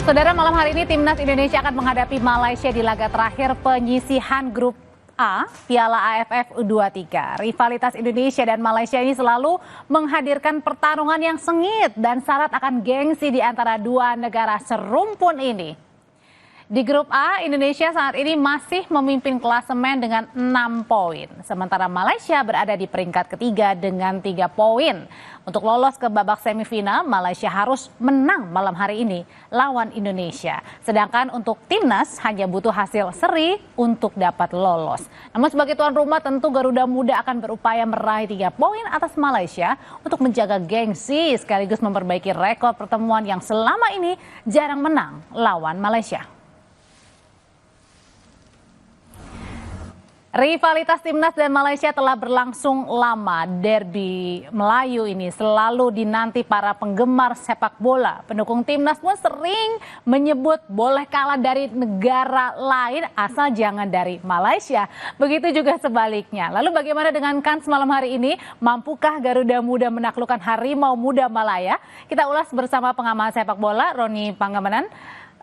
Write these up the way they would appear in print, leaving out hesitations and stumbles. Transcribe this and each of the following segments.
Saudara, malam hari ini Timnas Indonesia akan menghadapi Malaysia di laga terakhir penyisihan Grup A Piala AFF U23. Rivalitas Indonesia dan Malaysia ini selalu menghadirkan pertarungan yang sengit dan syarat akan gengsi di antara dua negara serumpun ini. Di grup A, Indonesia saat ini masih memimpin klasemen dengan 6 poin. Sementara Malaysia berada di peringkat ketiga dengan 3 poin. Untuk lolos ke babak semifinal, Malaysia harus menang malam hari ini lawan Indonesia. Sedangkan untuk Timnas hanya butuh hasil seri untuk dapat lolos. Namun sebagai tuan rumah tentu Garuda Muda akan berupaya meraih 3 poin atas Malaysia untuk menjaga gengsi sekaligus memperbaiki rekor pertemuan yang selama ini jarang menang lawan Malaysia. Rivalitas Timnas dan Malaysia telah berlangsung lama. Derby Melayu ini selalu dinanti para penggemar sepak bola. Pendukung Timnas pun sering menyebut boleh kalah dari negara lain asal jangan dari Malaysia. Begitu juga sebaliknya. Lalu bagaimana dengan kans malam hari ini? Mampukah Garuda Muda menaklukkan Harimau Muda Malaya? Kita ulas bersama pengamat sepak bola Roni Panggamanan.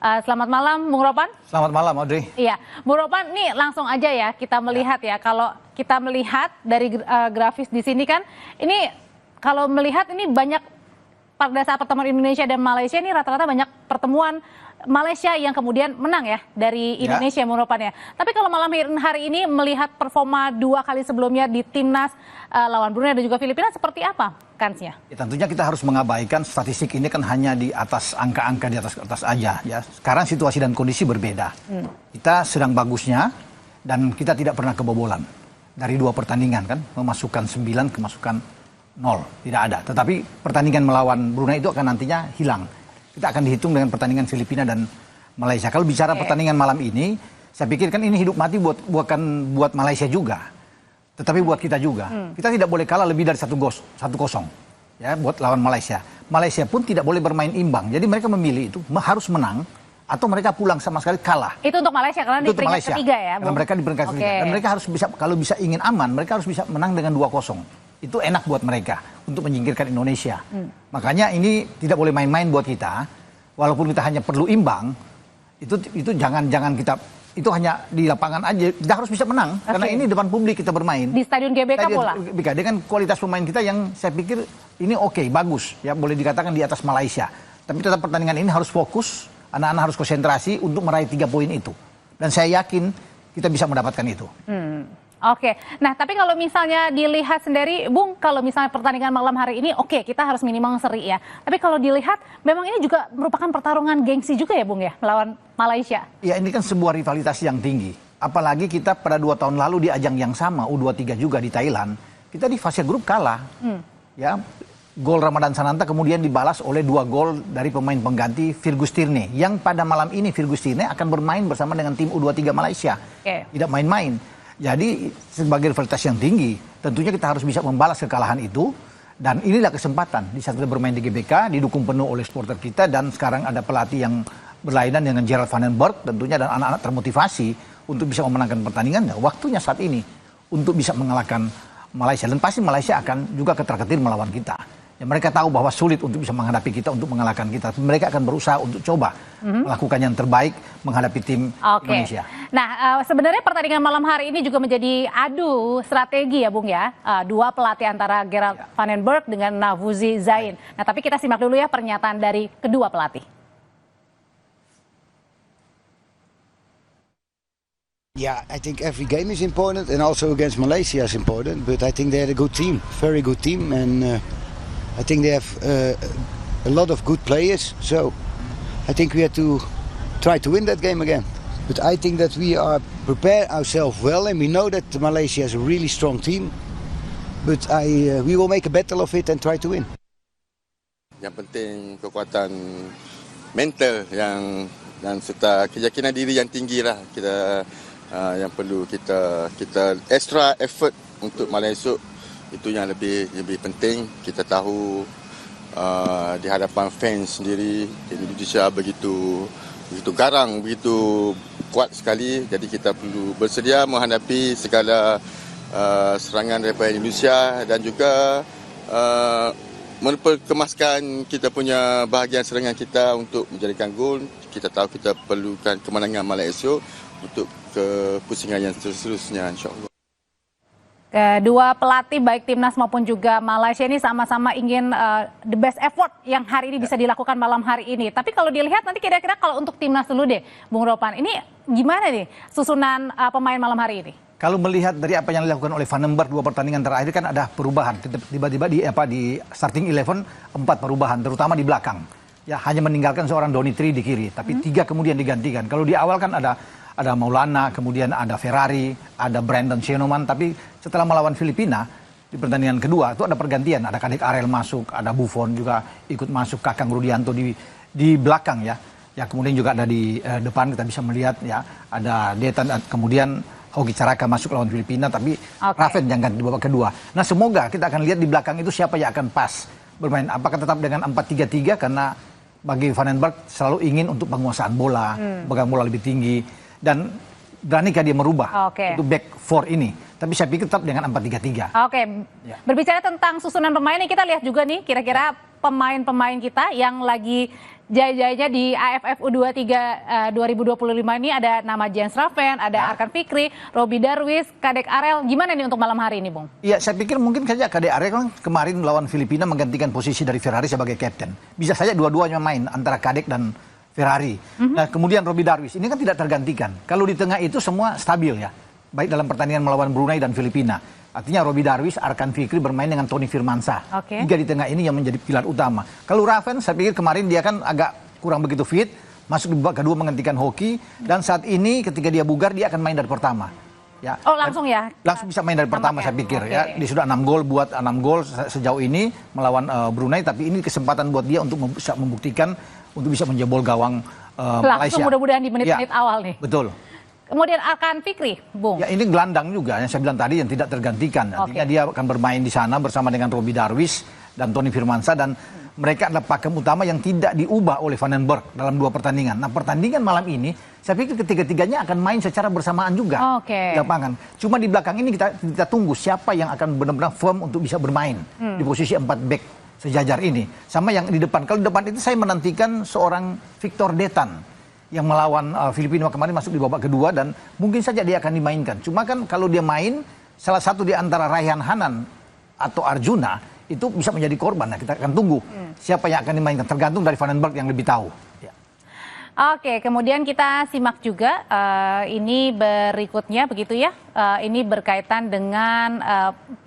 Selamat malam, Bung Ropan. Selamat malam, Audrey. Iya, Bung Ropan, nih langsung aja ya kita melihat ya. Kalau kita melihat dari grafis di sini kan, ini kalau melihat ini banyak pada saat pertemuan Indonesia dan Malaysia ini rata-rata banyak pertemuan Malaysia yang kemudian menang ya dari Indonesia, Bung Ropan ya. Tapi kalau malam hari ini melihat performa 2 kali sebelumnya di Timnas lawan Brunei dan juga Filipina, seperti apa kansnya? Ya, tentunya kita harus mengabaikan statistik ini kan hanya di atas angka-angka di atas kertas aja ya. Sekarang situasi dan kondisi berbeda. Kita sedang bagusnya dan kita tidak pernah kebobolan. Dari 2 pertandingan kan, memasukkan 9, kemasukan 0. Tidak ada. Tetapi pertandingan melawan Brunei itu akan nantinya hilang. Kita akan dihitung dengan pertandingan Filipina dan Malaysia. Kalau bicara pertandingan malam ini, saya pikir kan ini hidup mati bukan buat Malaysia juga. Tetapi buat kita juga. Kita tidak boleh kalah lebih dari 1-0 ya buat lawan Malaysia. Malaysia pun tidak boleh bermain imbang. Jadi mereka memilih itu harus menang atau mereka pulang sama sekali kalah. Itu untuk Malaysia karena di peringkat ketiga ya, Bung? Mereka di peringkat ketiga. Dan mereka harus bisa, kalau bisa ingin aman, mereka harus bisa menang dengan 2-0. Itu enak buat mereka untuk menyingkirkan Indonesia. Makanya ini tidak boleh main-main buat kita. Walaupun kita hanya perlu imbang, itu jangan kita. Itu hanya di lapangan aja, kita harus bisa menang. Karena ini depan publik kita bermain. Di Stadion GBK pula? Dengan kualitas pemain kita yang saya pikir ini oke, bagus. Ya boleh dikatakan di atas Malaysia. Tapi tetap pertandingan ini harus fokus, anak-anak harus konsentrasi untuk meraih 3 poin itu. Dan saya yakin kita bisa mendapatkan itu. Oke, nah tapi kalau misalnya dilihat sendiri, Bung, kalau misalnya pertandingan malam hari ini, oke, kita harus minimal seri ya. Tapi kalau dilihat, memang ini juga merupakan pertarungan gengsi juga ya, Bung ya, melawan Malaysia. Ya, ini kan sebuah rivalitas yang tinggi. Apalagi kita pada 2 tahun lalu di ajang yang sama, U23 juga di Thailand, kita di fase grup kalah. Ya, gol Ramadan Sananta kemudian dibalas oleh 2 gol dari pemain pengganti Virgus Tirne. Yang pada malam ini Virgus Tirne akan bermain bersama dengan tim U23 Malaysia. Tidak main-main. Jadi sebagai rivalitas yang tinggi, tentunya kita harus bisa membalas kekalahan itu. Dan inilah kesempatan, di saat kita bermain di GBK, didukung penuh oleh supporter kita. Dan sekarang ada pelatih yang berlainan dengan Gerald van den Berg tentunya. Dan anak-anak termotivasi untuk bisa memenangkan pertandingan. Dan waktunya saat ini untuk bisa mengalahkan Malaysia. Dan pasti Malaysia akan juga ketar-ketir melawan kita. Ya, mereka tahu bahwa sulit untuk bisa menghadapi kita, untuk mengalahkan kita. Mereka akan berusaha untuk coba melakukan yang terbaik menghadapi tim Indonesia. Nah, sebenarnya pertandingan malam hari ini juga menjadi adu strategi ya, Bung ya. 2 pelatih antara Gerald van den Berg dengan Navouzi Zain. Nah, tapi kita simak dulu ya pernyataan dari kedua pelatih. Yeah, I think every game is important and also against Malaysia is important. But I think they're a good team, very good team, and I think they have a lot of good players, so I think we have to try to win that game again. But I think that we are prepared ourselves well, and we know that Malaysia is a really strong team. But we will make a battle of it and try to win. Yang penting kekuatan mental dan serta keyakinan diri yang tinggi lah kita yang perlu kita extra effort untuk malam esok. Itu yang lebih penting. Kita tahu di hadapan fans sendiri Indonesia begitu garang, begitu kuat sekali. Jadi kita perlu bersedia menghadapi segala serangan daripada Indonesia dan juga memperkemaskan kita punya bahagian serangan kita untuk menjadikan gol. Kita tahu kita perlukan kemenangan Malaysia untuk ke pusingan yang seterusnya, insyaAllah. Kedua pelatih baik timnas maupun juga Malaysia ini sama-sama ingin the best effort yang hari ini bisa dilakukan malam hari ini. Tapi kalau dilihat nanti kira-kira kalau untuk timnas dulu deh, Bung Ropan, ini gimana nih susunan pemain malam hari ini? Kalau melihat dari apa yang dilakukan oleh Van den Berg 2 pertandingan terakhir kan ada perubahan. Tiba-tiba di starting 11 4 perubahan, terutama di belakang. Ya hanya meninggalkan seorang Donitri di kiri, tapi 3 kemudian digantikan. Kalau di awal kan ada Maulana, kemudian ada Ferrari, ada Brandon Shenoman, tapi setelah melawan Filipina di pertandingan kedua itu ada pergantian, ada Kadek Arel masuk, ada Buffon juga ikut masuk, Kakang Rudianto di belakang ya. Ya kemudian juga ada di depan kita bisa melihat ya ada Detan, kemudian Hoki Caraka masuk lawan Filipina, tapi Raven yang ganti di babak kedua. Nah semoga kita akan lihat di belakang itu siapa yang akan pas bermain. Apakah tetap dengan 4-3-3 karena bagi Van den Berg selalu ingin untuk penguasaan bola, pegang bola lebih tinggi, dan beranikah dia merubah untuk back 4 ini. Tapi saya pikir tetap dengan 4-3-3. Oke, berbicara tentang susunan pemain ini kita lihat juga nih kira-kira pemain-pemain kita yang lagi jaya-jayanya di AFF U23 2025 ini ada nama Jens Raven, ada Arkan Fikri, Robi Darwis, Kadek Arel. Gimana nih untuk malam hari ini, Bung? Iya, saya pikir mungkin saja Kadek Arel kan kemarin melawan Filipina menggantikan posisi dari Ferrari sebagai kapten. Bisa saja dua-duanya main antara Kadek dan Ferrari. Nah, kemudian Robi Darwis ini kan tidak tergantikan. Kalau di tengah itu semua stabil ya. Baik dalam pertandingan melawan Brunei dan Filipina. Artinya Robi Darwis, Arkan Fikri bermain dengan Tony Firmansyah. Tiga di tengah ini yang menjadi pilar utama. Kalau Raven, saya pikir kemarin dia kan agak kurang begitu fit. Masuk di babak kedua menggantikan Hoki. Dan saat ini ketika dia bugar, dia akan main dari pertama. Ya. Oh langsung ya? Langsung bisa main dari pertama saya pikir. Ya. Dia sudah 6 gol, buat 6 gol sejauh ini melawan Brunei. Tapi ini kesempatan buat dia untuk bisa membuktikan untuk bisa menjebol gawang Malaysia. Langsung mudah-mudahan di menit-menit awal nih. Betul. Kemudian Arkan Fikri, Bung. Ya ini gelandang juga yang saya bilang tadi yang tidak tergantikan. Artinya dia akan bermain di sana bersama dengan Robi Darwis dan Tony Firmansyah, dan mereka adalah pakem utama yang tidak diubah oleh Van den Berg dalam 2 pertandingan. Nah pertandingan malam ini saya pikir ketiga-tiganya akan main secara bersamaan juga di lapangan. Cuma di belakang ini kita tunggu siapa yang akan benar-benar firm untuk bisa bermain di posisi 4 back sejajar ini. Sama yang di depan. Kalau di depan itu saya menantikan seorang Victor Detan yang melawan Filipina kemarin masuk di babak kedua dan mungkin saja dia akan dimainkan. Cuma kan kalau dia main, salah satu di antara Raihan Hanan atau Arjuna itu bisa menjadi korban. Nah kita akan tunggu siapa yang akan dimainkan. Tergantung dari Van den Berg yang lebih tahu. Ya. Oke, kemudian kita simak juga ini berikutnya begitu ya. Ini berkaitan dengan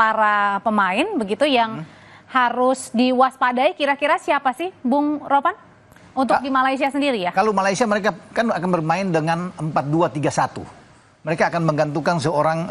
para pemain begitu yang harus diwaspadai. Kira-kira siapa sih, Bung Ropan? Untuk di Malaysia sendiri ya? Kalau Malaysia mereka kan akan bermain dengan 4-2-3-1. Mereka akan menggantungkan seorang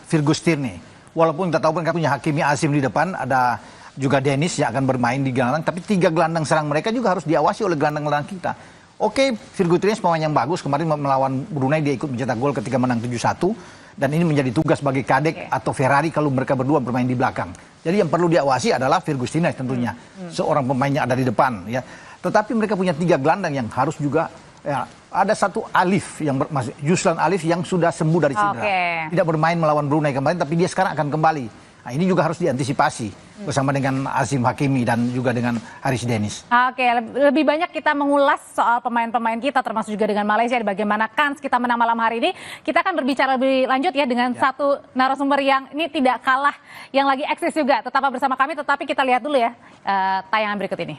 Firgus Tierney. Walaupun kita tahu mereka punya Hakimi Azim di depan, ada juga Dennis yang akan bermain di gelandang. Tapi 3 gelandang serang mereka juga harus diawasi oleh gelandang-gelandang kita. Oke, Firgus Tierney pemain yang bagus. Kemarin melawan Brunei dia ikut mencetak gol ketika menang 7-1. Dan ini menjadi tugas bagi Kadek atau Ferrari kalau mereka berdua bermain di belakang. Jadi yang perlu diawasi adalah Firgus Tierney tentunya. Seorang pemain yang ada di depan ya. Tetapi mereka punya 3 gelandang yang harus juga ya, ada satu Alif yang Yuslan Alif yang sudah sembuh dari cedera. Tidak bermain melawan Brunei kemarin tapi dia sekarang akan kembali. Nah, ini juga harus diantisipasi bersama dengan Azim Hakimi dan juga dengan Haris Dennis. Oke, lebih banyak kita mengulas soal pemain-pemain kita termasuk juga dengan Malaysia bagaimana kans kita menang malam hari ini. Kita akan berbicara lebih lanjut ya dengan satu narasumber yang ini tidak kalah yang lagi eksis juga. Tetap bersama kami, tetapi kita lihat dulu ya tayangan berikut ini.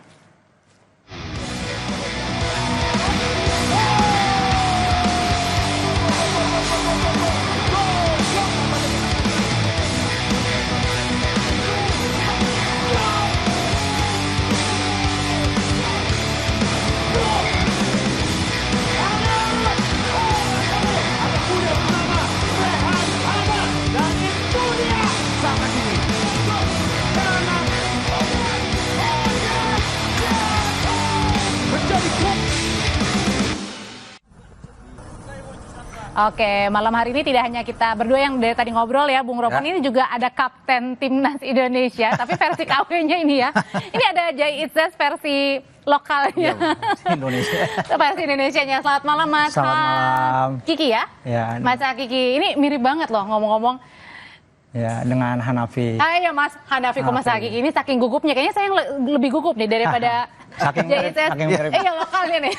Oke, malam hari ini tidak hanya kita berdua yang dari tadi ngobrol ya, Bung Ropan, ini juga ada kapten timnas Indonesia, tapi versi KW-nya ini ya. Ini ada Jai Itzes versi lokalnya. Indonesia. Versi Indonesianya. Selamat malam Mas. Selamat malam. Kiki ya? Ya. Mas Kiki, ini mirip banget loh ngomong-ngomong. Ya, dengan Hanafi. Ya Mas Hanafi Komasaki ini saking gugupnya, kayaknya saya yang lebih gugup nih daripada Saking mirip, JICS. saking mirip. Iya lokalnya nih.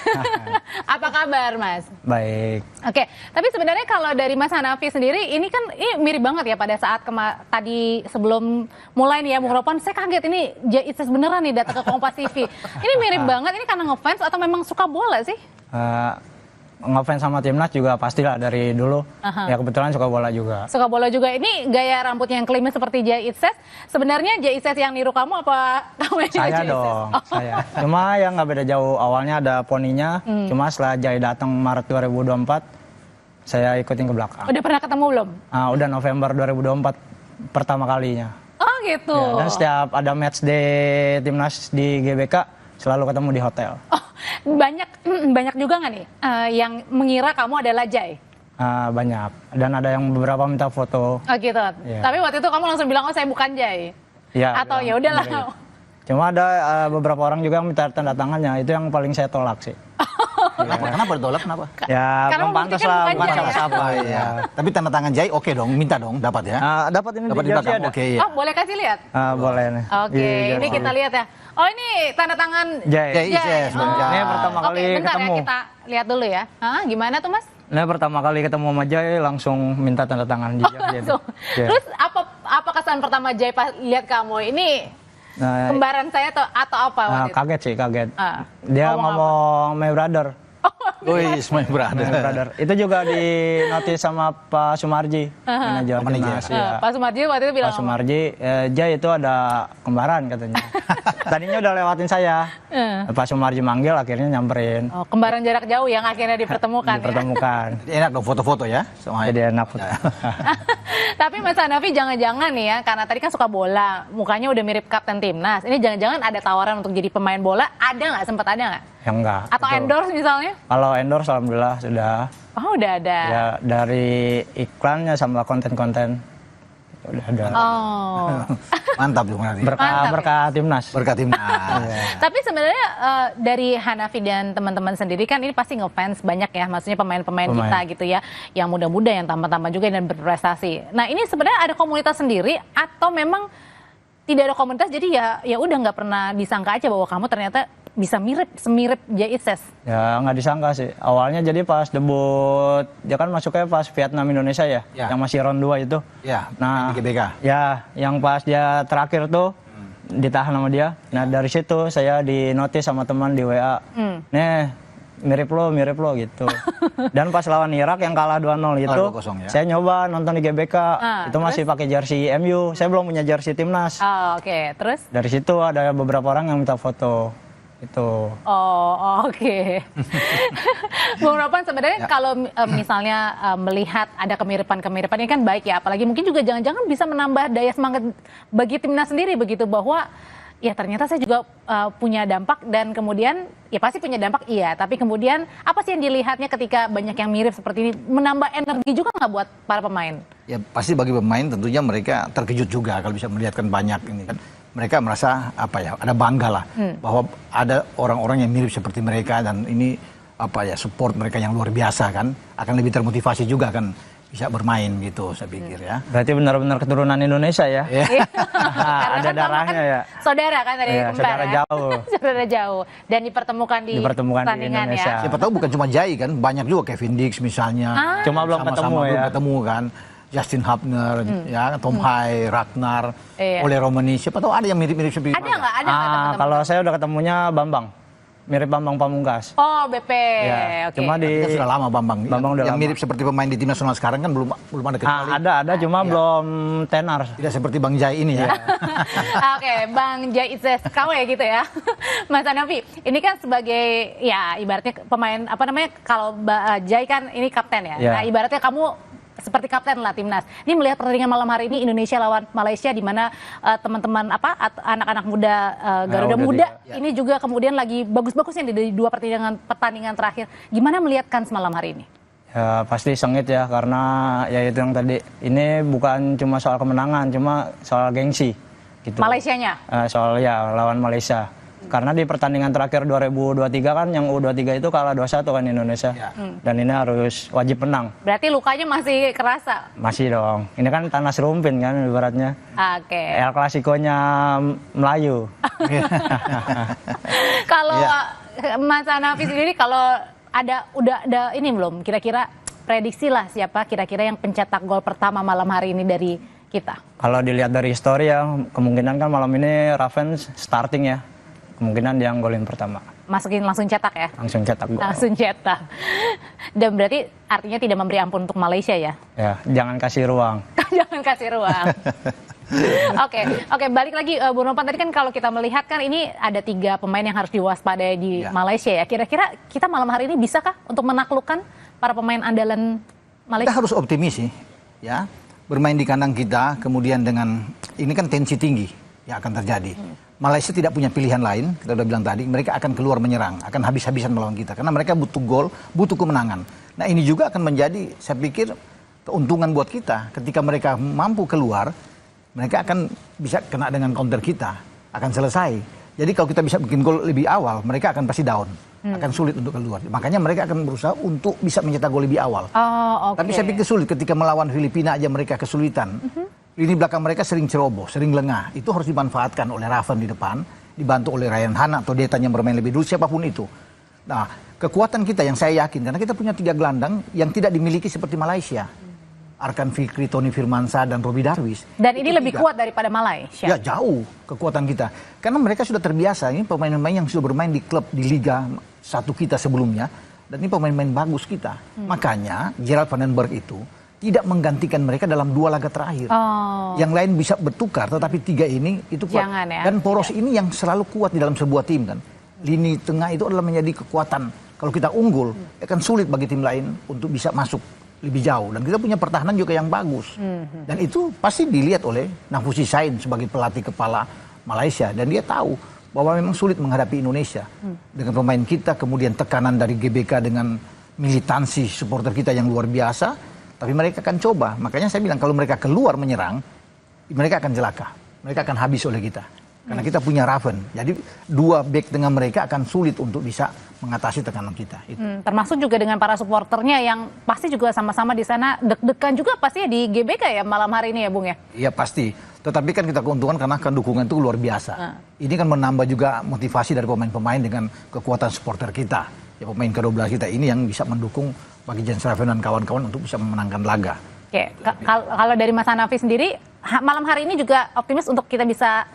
Apa kabar Mas? Baik. Oke, tapi sebenarnya kalau dari Mas Hanafi sendiri, ini kan mirip banget ya pada saat tadi sebelum mulai nih ya Bung Ropan, saya kaget ini JICS beneran nih datang ke Kompas TV. Ini mirip banget, ini karena ngefans atau memang suka bola sih? Ngefans sama timnas juga pastilah dari dulu. Ya kebetulan suka bola juga. Suka bola juga. Ini gaya rambutnya yang klimis seperti JICS. Sebenarnya JICS yang niru kamu apa kamu yang Saya JICS? dong, saya. Cuma ya nggak beda jauh. Awalnya ada poninya, cuma setelah Jai datang Maret 2024, saya ikutin ke belakang. Udah pernah ketemu belum? Udah November 2024 pertama kalinya. Oh gitu. Ya, dan setiap ada match day timnas di GBK selalu ketemu di hotel. Oh, banyak juga nggak nih yang mengira kamu adalah Jai? Banyak. Dan ada yang beberapa minta foto. Oh gitu. Iya. Tapi waktu itu kamu langsung bilang, oh saya bukan Jai. Ya, Atau ya udahlah. Cuma ada beberapa orang juga yang minta tanda tangannya. Itu yang paling saya tolak sih. Kenapa ditolak? Kenapa? Ya Karena belum pantas membuktikan lah, bukan bukan Jai, ya? siapa-siapa. Iya. Tapi tanda tangan Jai oke dong, minta dong, dapat ya. Dapat ini Dapat di di jersey belakang. ada. Oke, iya. Oh boleh kasih lihat? Boleh nih. Oke, Di ini jersey. kita lihat ya. Oh ini tanda tangan Jai. JICS, Bang Jai. Ini pertama kali Oke, bentar ketemu. ya kita lihat dulu ya. Gimana tuh Mas? Nah pertama kali ketemu sama Jai langsung minta tanda tangan di jersey. Langsung. Iya. Terus apa kesan pertama Jai pas lihat kamu? Ini Nah, kembaran saya atau apa waktu itu? kaget sih, kaget. Ngomong Dia apa? ngomong my brother. Wih, my brother. My brother. Itu juga di notis sama Pak Sumarji, manajer timnas. Ya. Pak Sumarji waktu itu bilang Pak Sumarji, Jai itu ada kembaran katanya. Tadinya udah lewatin saya. Pak Sumarji manggil, akhirnya nyamperin. Oh, kembaran jarak jauh yang akhirnya dipertemukan. Dipertemukan. Enak dong foto-foto ya. Sama Jadi enak. Tapi Mas Hanafi jangan-jangan nih ya, karena tadi kan suka bola, mukanya udah mirip kapten timnas. Ini jangan-jangan ada tawaran untuk jadi pemain bola, ada nggak? Sempat ada nggak? Ya enggak. Atau Itu. endorse misalnya? Kalau endorse alhamdulillah sudah. Oh udah ada. Ya dari iklannya sama konten-konten udah ada. Oh. Mantap dong nanti. Berkah timnas. Berkat timnas. Tapi sebenarnya dari Hanafi dan teman-teman sendiri kan ini pasti ngefans banyak ya, maksudnya pemain-pemain kita gitu ya, yang muda-muda yang tampan-tampan juga dan berprestasi. Nah ini sebenarnya ada komunitas sendiri atau memang tidak ada komunitas, jadi ya udah nggak pernah disangka aja bahwa kamu ternyata bisa semirip JICS. Ya nggak disangka sih. Awalnya jadi pas debut, dia kan masuknya pas Vietnam Indonesia ya, yang masih round 2 itu. Ya, Nah, di GBK. Ya, yang pas dia terakhir tuh ditahan sama dia. Nah dari situ saya di notis sama teman di WA. Nih mirip lo gitu. Dan pas lawan Irak yang kalah 2-0 itu, 2-0 ya. saya nyoba nonton di GBK. Itu masih pakai jersey MU. Saya belum punya jersey timnas. Oh, oke. Terus? Dari situ ada beberapa orang yang minta foto. Itu. Oh, oke. Bung Ropan sebenarnya kalau misalnya melihat ada kemiripan-kemiripan ini kan baik ya, apalagi mungkin juga jangan-jangan bisa menambah daya semangat bagi timnas sendiri begitu, bahwa ya ternyata saya juga punya dampak dan kemudian ya pasti punya dampak iya, tapi kemudian apa sih yang dilihatnya ketika banyak yang mirip seperti ini, menambah energi juga nggak buat para pemain? Ya pasti bagi pemain tentunya mereka terkejut juga kalau bisa melihatkan banyak ini kan. Mereka merasa ada bangga lah bahwa ada orang-orang yang mirip seperti mereka, dan ini support mereka yang luar biasa kan, akan lebih termotivasi juga kan bisa bermain gitu, saya pikir ya. Berarti benar-benar keturunan Indonesia ya? Karena Ada kan darahnya kan ya. Saudara kan tadi Iya, kembar saudara ya. jauh. Saudara jauh dan dipertemukan di pertandingan Indonesia. ya. Siapa tahu bukan cuma Jai kan, banyak juga Kevin Dix misalnya. Cuma belum ketemu ya. Belum ketemu kan. Justin Hubner, ya, Tom Hai, Ragnar, Iya. Ole Romani, siapa tahu ada yang mirip-mirip seperti Ada nggak? Ada nggak teman-teman? Kalau saya udah ketemunya Bambang. Mirip Bambang Pamungkas. Oh BP, Ya, oke. cuma Kita sudah lama Bambang. Bambang udah yang lama. mirip seperti pemain di timnas nasional sekarang kan belum ada kecuali. Ada cuma belum tenar. Tidak seperti Bang Jai ini ya. Oke, Bang JICS KW gitu ya. Mas Hanafi, ini kan sebagai ya ibaratnya pemain kalau Jai kan ini kapten ya. Ya. Nah, ibaratnya kamu seperti kapten lah timnas. Ini melihat pertandingan malam hari ini Indonesia lawan Malaysia, di mana teman-teman anak-anak muda Garuda Muda ini juga kemudian lagi bagus-bagusnya di dua pertandingan terakhir. Gimana melihatkan semalam hari ini? Ya pasti sengit ya, karena ya itu yang tadi. Ini bukan cuma soal kemenangan, cuma soal gengsi gitu. Malaysianya? Soal ya lawan Malaysia. Karena di pertandingan terakhir 2023 kan yang U23 itu kalah 2-1 kan Indonesia. Dan ini harus wajib menang. Berarti lukanya masih kerasa? Masih dong. Ini kan tanah serumpin kan ibaratnya. Oke. El Clasico-nya Melayu. Kalau Mas Hanafi sendiri kalau udah ada ini belum? Kira-kira prediksi lah siapa kira-kira yang pencetak gol pertama malam hari ini dari kita? Kalau dilihat dari histori ya, kemungkinan kan malam ini Raven starting ya. Kemungkinan dia yang golin pertama. Masukin langsung cetak ya? Langsung cetak gol. Langsung cetak. Dan berarti artinya tidak memberi ampun untuk Malaysia ya? Ya, jangan kasih ruang. Jangan kasih ruang. Oke, balik lagi Bu Nopan, tadi kan kalau kita melihat kan ini ada 3 pemain yang harus diwaspadai di Malaysia ya. Kira-kira kita malam hari ini bisakah untuk menaklukkan para pemain andalan Malaysia? Kita harus optimis sih, ya. Bermain di kandang kita, kemudian dengan ini kan tensi tinggi yang akan terjadi. Malaysia tidak punya pilihan lain, kita udah bilang tadi, mereka akan keluar menyerang, akan habis-habisan melawan kita. Karena mereka butuh gol, butuh kemenangan. Nah ini juga akan menjadi, saya pikir, keuntungan buat kita. Ketika mereka mampu keluar, mereka akan bisa kena dengan counter kita, akan selesai. Jadi kalau kita bisa bikin gol lebih awal, mereka akan pasti down. Akan sulit untuk keluar. Makanya mereka akan berusaha untuk bisa mencetak gol lebih awal. Tapi saya pikir sulit ketika melawan Filipina aja mereka kesulitan. Lini belakang mereka sering ceroboh, sering lengah. Itu harus dimanfaatkan oleh Raven di depan, dibantu oleh Ryan Hana atau Detan yang bermain lebih dulu, siapapun itu. Nah, kekuatan kita yang saya yakin, karena kita punya 3 gelandang yang tidak dimiliki seperti Malaysia. Arkan Fikri, Tony Firmansyah, dan Robbie Darwish. Dan ini lebih kuat daripada Malaysia? Ya, jauh kekuatan kita. Karena mereka sudah terbiasa, ini pemain-pemain yang sudah bermain di klub, di Liga 1 kita sebelumnya. Dan ini pemain-pemain bagus kita. Makanya Gerald Van den Berg itu tidak menggantikan mereka dalam 2 laga terakhir. Yang lain bisa bertukar, tetapi 3 ini itu kuat. Jangan, ya. Dan poros ini yang selalu kuat di dalam sebuah tim kan. Lini tengah itu adalah menjadi kekuatan. Kalau kita unggul, akan sulit bagi tim lain untuk bisa masuk lebih jauh. Dan kita punya pertahanan juga yang bagus. Dan itu pasti dilihat oleh Nafusi Sain sebagai pelatih kepala Malaysia. Dan dia tahu bahwa memang sulit menghadapi Indonesia. Dengan pemain kita, kemudian tekanan dari GBK dengan militansi supporter kita yang luar biasa. Tapi mereka akan coba. Makanya saya bilang kalau mereka keluar menyerang, mereka akan celaka. Mereka akan habis oleh kita. Karena kita punya Raven. Jadi 2 back dengan mereka akan sulit untuk bisa mengatasi tekanan kita. Termasuk juga dengan para supporternya yang pasti juga sama-sama di sana deg-degan juga pasti ya di GBK ya malam hari ini ya Bung ya? Iya pasti. Tetapi kan kita keuntungan karena kan dukungan itu luar biasa. Ini kan menambah juga motivasi dari pemain-pemain dengan kekuatan supporter kita. Ya pemain ke-12 kita ini yang bisa mendukung bagi Jens Raven dan kawan-kawan untuk bisa memenangkan laga. Oke, kalau dari Mas Hanafi sendiri, malam hari ini juga optimis untuk kita bisa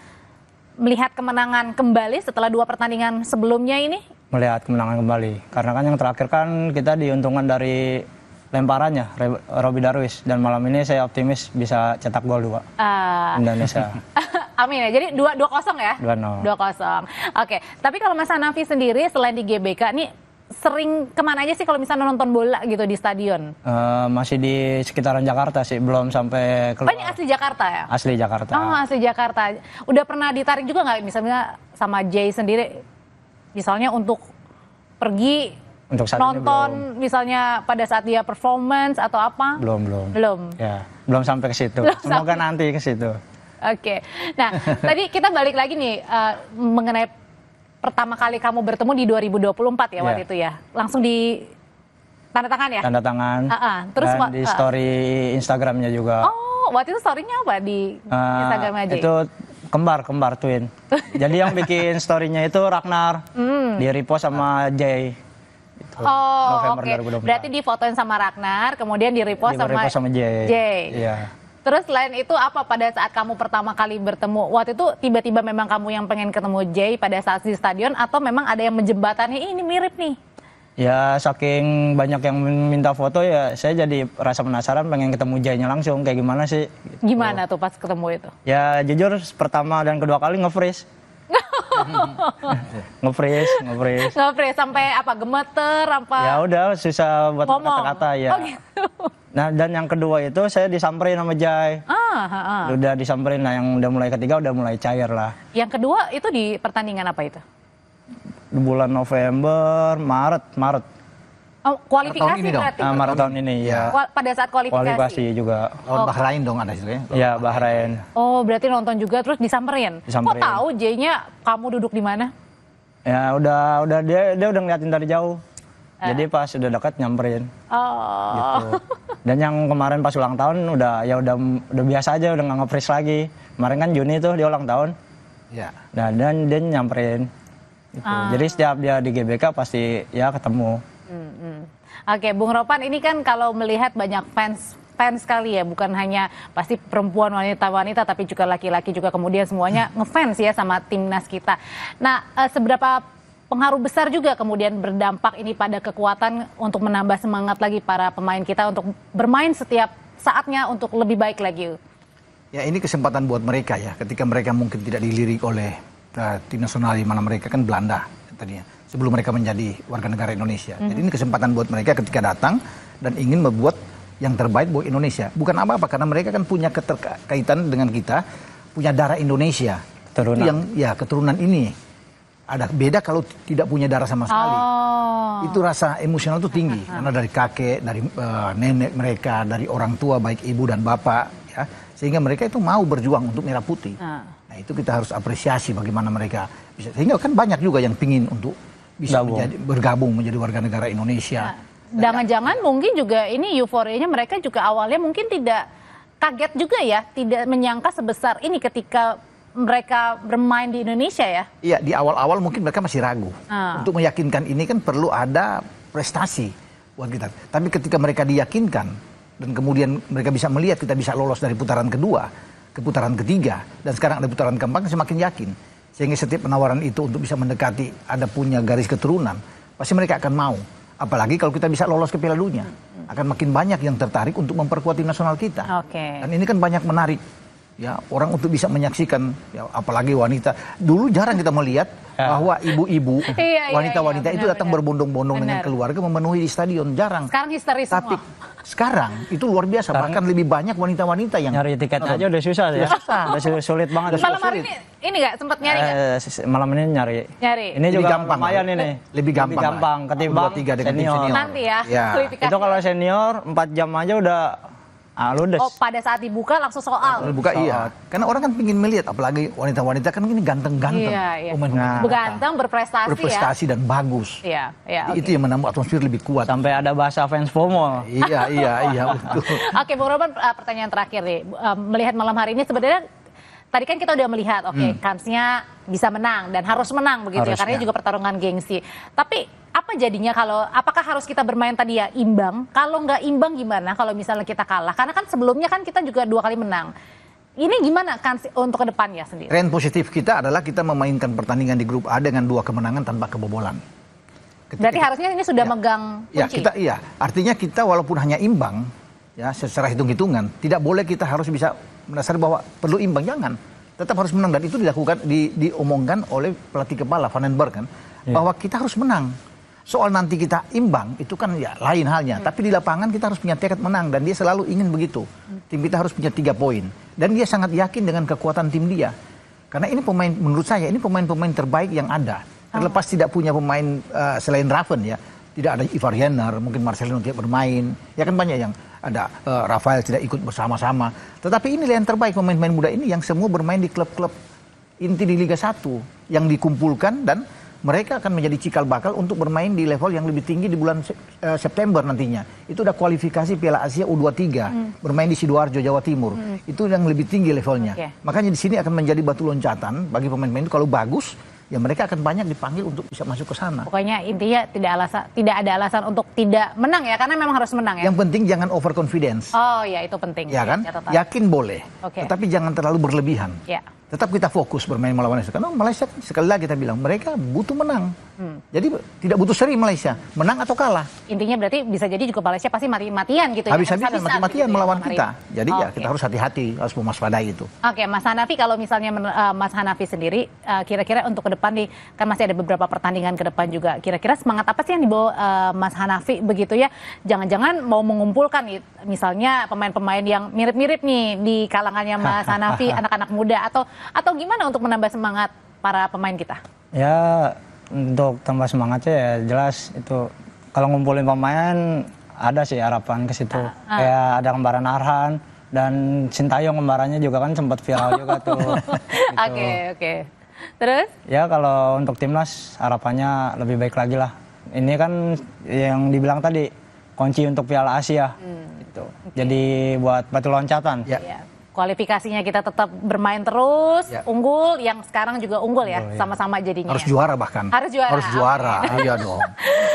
melihat kemenangan kembali setelah 2 pertandingan sebelumnya ini? Melihat kemenangan kembali. Karena kan yang terakhir kan kita diuntungkan dari lemparannya, Robbie Darwish. Dan malam ini saya optimis bisa cetak gol 2 Indonesia. Amin ya, jadi 2-0 ya? 2-0. 2-0. Oke, tapi kalau Mas Hanafi sendiri selain di GBK nih, sering kemana aja sih kalau misalnya nonton bola gitu di stadion? Masih di sekitaran Jakarta sih, belum sampai keluar. Oh ini asli Jakarta ya? Asli Jakarta. Oh asli Jakarta. Udah pernah ditarik juga nggak misalnya sama Jay sendiri? Misalnya untuk pergi Untuk saat nonton misalnya pada saat dia performance atau apa? Belum. Ya, belum sampai ke situ. Semoga nanti ke situ. Oke. Nah, tadi kita balik lagi nih mengenai pertama kali kamu bertemu di 2024 ya waktu itu ya. Langsung di tanda tangan ya? Tanda tangan. Terus dan di story Instagramnya juga. Oh, waktu itu story-nya apa di Instagram aja? Itu kembar twin. Jadi yang bikin story-nya itu Ragnar. Di repost sama Jay. November 2024. Berarti difotoin sama Ragnar, kemudian di repost sama Jay. Iya. Terus selain itu apa pada saat kamu pertama kali bertemu? Waktu itu tiba-tiba memang kamu yang pengen ketemu Jay pada saat di stadion atau memang ada yang menjembatani ini mirip nih? Ya saking banyak yang minta foto ya saya jadi rasa penasaran pengen ketemu Jay-nya langsung kayak gimana sih. Gitu. Gimana tuh pas ketemu itu? Ya jujur pertama dan kedua kali nge-freeze. nge-freeze sampai apa gemeter apa? Ya udah susah buat kata-kata ya. Oh gitu. Nah dan yang kedua itu saya disamperin sama Jay. Udah disamperin, nah yang udah mulai ketiga udah mulai cair lah. Yang kedua itu di pertandingan apa itu? Di bulan November, Maret. Oh, kualifikasi ini berarti? Maret tahun ini ya. Pada saat kualifikasi? Kualifikasi juga. Bahrain dong ada situ ya? Ya Bahrain. Oh berarti nonton juga terus disamperin. Disamperin. Kok tahu Jay-nya kamu duduk di mana? Ya udah dia udah ngeliatin dari jauh. Jadi pas udah dekat nyamperin. Oh. Gitu. Dan yang kemarin pas ulang tahun udah biasa aja, udah nggak nge-freeze lagi. Kemarin kan Juni tuh dia ulang tahun. Ya. Nah, dan dia nyamperin. Gitu. Jadi setiap dia di GBK pasti ya ketemu. Oke, Bung Ropan, ini kan kalau melihat banyak fans sekali ya, bukan hanya pasti perempuan, wanita-wanita, tapi juga laki-laki juga kemudian semuanya ngefans ya sama timnas kita. Nah, seberapa pengaruh besar juga kemudian berdampak ini pada kekuatan untuk menambah semangat lagi para pemain kita untuk bermain setiap saatnya untuk lebih baik lagi? Ya, ini kesempatan buat mereka ya, ketika mereka mungkin tidak dilirik oleh tim nasional, di mana mereka kan Belanda tadinya, sebelum mereka menjadi warga negara Indonesia. Jadi ini kesempatan buat mereka ketika datang dan ingin membuat yang terbaik buat Indonesia. Bukan apa-apa, karena mereka kan punya keterkaitan dengan kita, punya darah Indonesia. Keturunan. Itu yang ya keturunan ini. Ada beda kalau tidak punya darah sama sekali. Itu rasa emosional itu tinggi, karena dari kakek, dari nenek mereka, dari orang tua baik ibu dan bapak, ya, sehingga mereka itu mau berjuang untuk merah putih. Nah, itu kita harus apresiasi bagaimana mereka bisa. Sehingga kan banyak juga yang pingin untuk bisa bergabung menjadi warga negara Indonesia. Jangan-jangan mungkin juga ini euforianya mereka juga awalnya mungkin tidak kaget juga ya, tidak menyangka sebesar ini ketika mereka bermain di Indonesia ya? Iya, di awal-awal mungkin mereka masih ragu. Untuk meyakinkan ini kan perlu ada prestasi buat kita. Tapi ketika mereka diyakinkan dan kemudian mereka bisa melihat kita bisa lolos dari putaran kedua ke putaran ketiga dan sekarang ada putaran keempat, semakin yakin. Sehingga setiap penawaran itu untuk bisa mendekati ada punya garis keturunan, pasti mereka akan mau. Apalagi kalau kita bisa lolos ke Piala Dunia, akan makin banyak yang tertarik untuk memperkuat tim nasional kita. Dan ini kan banyak menarik ya orang untuk bisa menyaksikan, ya, apalagi wanita. Dulu jarang kita melihat bahwa ibu-ibu, wanita-wanita itu datang berbondong-bondong dengan keluarga memenuhi di stadion, jarang. Sekarang histeris Tapi semua. sekarang itu luar biasa, bahkan lebih banyak wanita-wanita yang nyari tiket aja udah susah ya. Udah sulit banget. Malam hari ini nggak sempat nyari nggak? Malam ini nyari. Ini juga gampang, lumayan ini. Lebih gampang ketimbang senior. Nanti ya. Itu kalau senior 4 jam aja udah ludes. Oh, pada saat dibuka langsung soal. Buka iya. Karena orang kan ingin melihat, apalagi wanita-wanita kan ini ganteng-ganteng. Ganteng, berprestasi dan bagus. Itu yang menambah atmosfer lebih kuat. Sampai ada bahasa fans FOMO. Iya. Oke, Bung Ropan, pertanyaan terakhir nih. Melihat malam hari ini sebenarnya tadi kan kita udah melihat, kansnya bisa menang dan harus menang begitu ya, karena ini juga pertarungan gengsi. Tapi apa jadinya kalau, apakah harus kita bermain tadi ya imbang? Kalau nggak imbang gimana kalau misalnya kita kalah? Karena kan sebelumnya kan kita juga 2 kali menang. Ini gimana kans untuk ke depannya sendiri? Tren positif kita adalah kita memainkan pertandingan di grup A dengan 2 kemenangan tanpa kebobolan. Berarti harusnya ini sudah megang kunci? Artinya kita walaupun hanya imbang, ya secara hitung-hitungan, tidak boleh kita harus bisa mendasari bahwa perlu imbang, jangan. Tetap harus menang, dan itu dilakukan, diomongkan oleh pelatih kepala Van den Berg kan, bahwa kita harus menang. Soal nanti kita imbang itu kan ya lain halnya, tapi di lapangan kita harus punya tekad menang dan dia selalu ingin begitu. Tim kita harus punya 3 poin dan dia sangat yakin dengan kekuatan tim dia. Karena ini pemain, menurut saya ini pemain-pemain terbaik yang ada. Terlepas tidak punya pemain selain Raven ya, tidak ada Ivar Jenner, mungkin Marcelino tidak bermain, ya kan banyak yang ada Rafael tidak ikut bersama-sama. Tetapi inilah yang terbaik, pemain-pemain muda ini yang semua bermain di klub-klub inti di Liga 1 yang dikumpulkan dan mereka akan menjadi cikal bakal untuk bermain di level yang lebih tinggi di bulan September nantinya. Itu udah kualifikasi Piala Asia U23, bermain di Sidoarjo, Jawa Timur. Itu yang lebih tinggi levelnya. Makanya di sini akan menjadi batu loncatan bagi pemain-pemain itu. Kalau bagus, ya mereka akan banyak dipanggil untuk bisa masuk ke sana. Pokoknya intinya tidak ada alasan untuk tidak menang ya, karena memang harus menang ya. Yang penting jangan overconfidence. Oh ya, itu penting. Ya kan? Yakin boleh, tetapi jangan terlalu berlebihan. Tetap kita fokus bermain melawan Malaysia. Karena Malaysia sekali lagi kita bilang mereka butuh menang. Jadi tidak butuh seri Malaysia, menang atau kalah. Intinya berarti bisa jadi juga Malaysia pasti mati-matian gitu ya. Habis-habisan mati-matian gitu melawan kita. Jadi ya kita harus hati-hati, harus mewaspadai itu. Oke, Mas Hanafi, kalau misalnya Mas Hanafi sendiri kira-kira untuk ke depan nih, kan masih ada beberapa pertandingan ke depan juga. Kira-kira semangat apa sih yang dibawa Mas Hanafi begitu ya? Jangan-jangan mau mengumpulkan misalnya pemain-pemain yang mirip-mirip nih di kalangannya Mas Hanafi, anak-anak muda atau gimana untuk menambah semangat para pemain kita? Ya, untuk tambah semangatnya ya jelas itu kalau ngumpulin pemain ada sih harapan ke situ. Kayak ada kembaran Arhan dan Sintayong, kembarannya juga kan sempat viral juga tuh. Oke. Terus? Ya kalau untuk timnas harapannya lebih baik lagi lah. Ini kan yang dibilang tadi kunci untuk Piala Asia. Gitu. Jadi buat batu loncatan. Ya. Ya. Kualifikasinya kita tetap bermain terus, Ya. unggul, yang sekarang juga unggul ya, Unggul, ya. sama-sama jadinya. Harus ya. juara bahkan. Harus juara. Harus juara. Iya dong.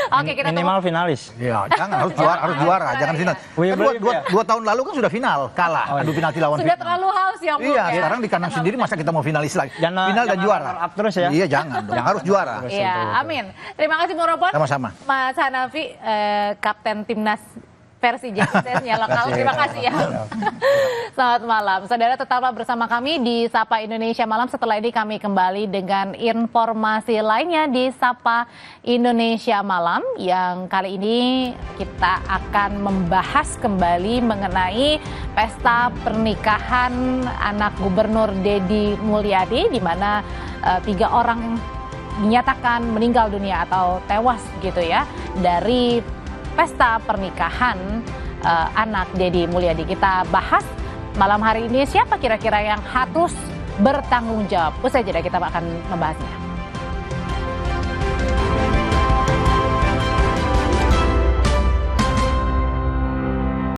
Oke, kita Minimal finalis. Iya, jangan harus juara, jangan final. Wih, Kan believe ya. dua tahun lalu kan sudah final, kalah. Oh, Adu penalti lawan sudah Vietnam. terlalu haus ya, Bung, Iya, ya? sekarang di kandang sendiri masa kita mau finalis lagi. Jangan- Final dan jangan juara. runner up terus ya. Iya, jangan dong. Harus juara. Iya, amin. Terima kasih Bung Robon. Sama-sama. Mas Hanafi, Kapten Timnas versi JSS-nya lokal. Terima kasih ya. Selamat malam. Saudara, tetaplah bersama kami di Sapa Indonesia Malam. Setelah ini kami kembali dengan informasi lainnya di Sapa Indonesia Malam. Yang kali ini kita akan membahas kembali mengenai pesta pernikahan anak Gubernur Deddy Mulyadi, di mana 3 orang dinyatakan meninggal dunia atau tewas gitu ya dari pesta pernikahan anak Deddy Mulyadi. Kita bahas malam hari ini siapa kira-kira yang harus bertanggung jawab. Usai jeda kita akan membahasnya.